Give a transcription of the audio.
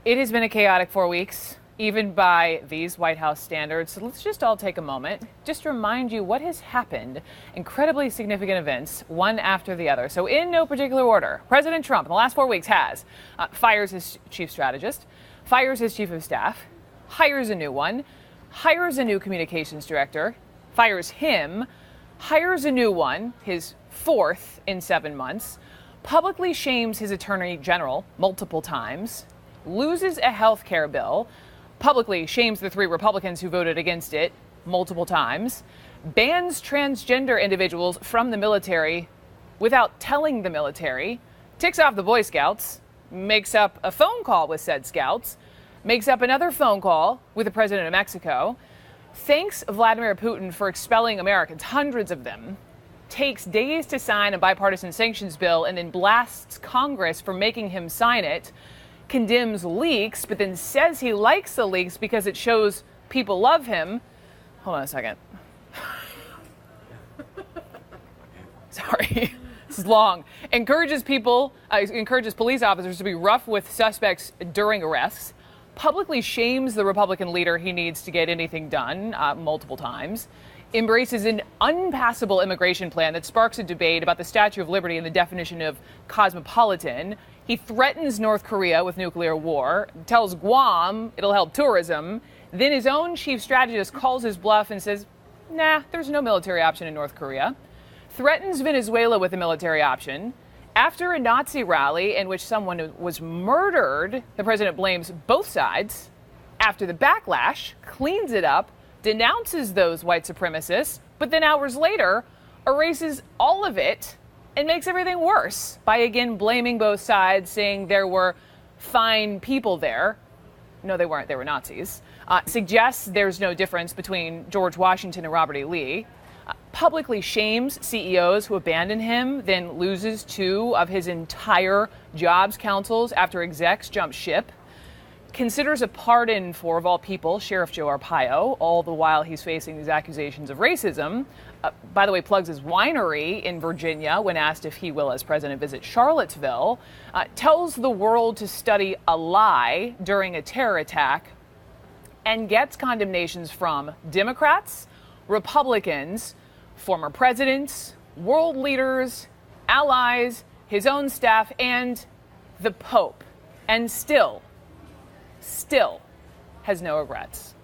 It has been a chaotic 4 weeks, even by these White House standards. So let's just all take a moment, just remind you what has happened. Incredibly significant events, one after the other. So in no particular order, President Trump in the last 4 weeks has fires his chief strategist, fires his chief of staff, hires a new one, hires a new communications director, fires him, hires a new one, his fourth in 7 months, publicly shames his attorney general multiple times, loses a health care bill, publicly shames the 3 Republicans who voted against it multiple times, bans transgender individuals from the military without telling the military, ticks off the Boy Scouts, makes up a phone call with said scouts, makes up another phone call with the president of Mexico, thanks Vladimir Putin for expelling Americans, hundreds of them, takes days to sign a bipartisan sanctions bill, and then blasts Congress for making him sign it, condemns leaks, but then says he likes the leaks because it shows people love him. Hold on a second. Sorry, this is long. Encourages police officers to be rough with suspects during arrests. Publicly shames the Republican leader he needs to get anything done multiple times. Embraces an unpassable immigration plan that sparks a debate about the Statue of Liberty and the definition of cosmopolitan. He threatens North Korea with nuclear war, tells Guam it'll help tourism. Then his own chief strategist calls his bluff and says, nah, there's no military option in North Korea. Threatens Venezuela with a military option. After a Nazi rally in which someone was murdered, the president blames both sides. After the backlash, cleans it up, denounces those white supremacists, but then hours later erases all of it and makes everything worse by again blaming both sides, saying there were fine people there. No, they weren't. They were Nazis. Suggests there's no difference between George Washington and Robert E. Lee. Publicly shames CEOs who abandon him, then loses 2 of his entire jobs councils after execs jump ship. Considers a pardon for, of all people, Sheriff Joe Arpaio, all the while he's facing these accusations of racism. By the way, plugs his winery in Virginia when asked if he will, as president, visit Charlottesville. Tells the world to study a lie during a terror attack, and gets condemnations from Democrats, Republicans, former presidents, world leaders, allies, his own staff, and the Pope. And still has no regrets.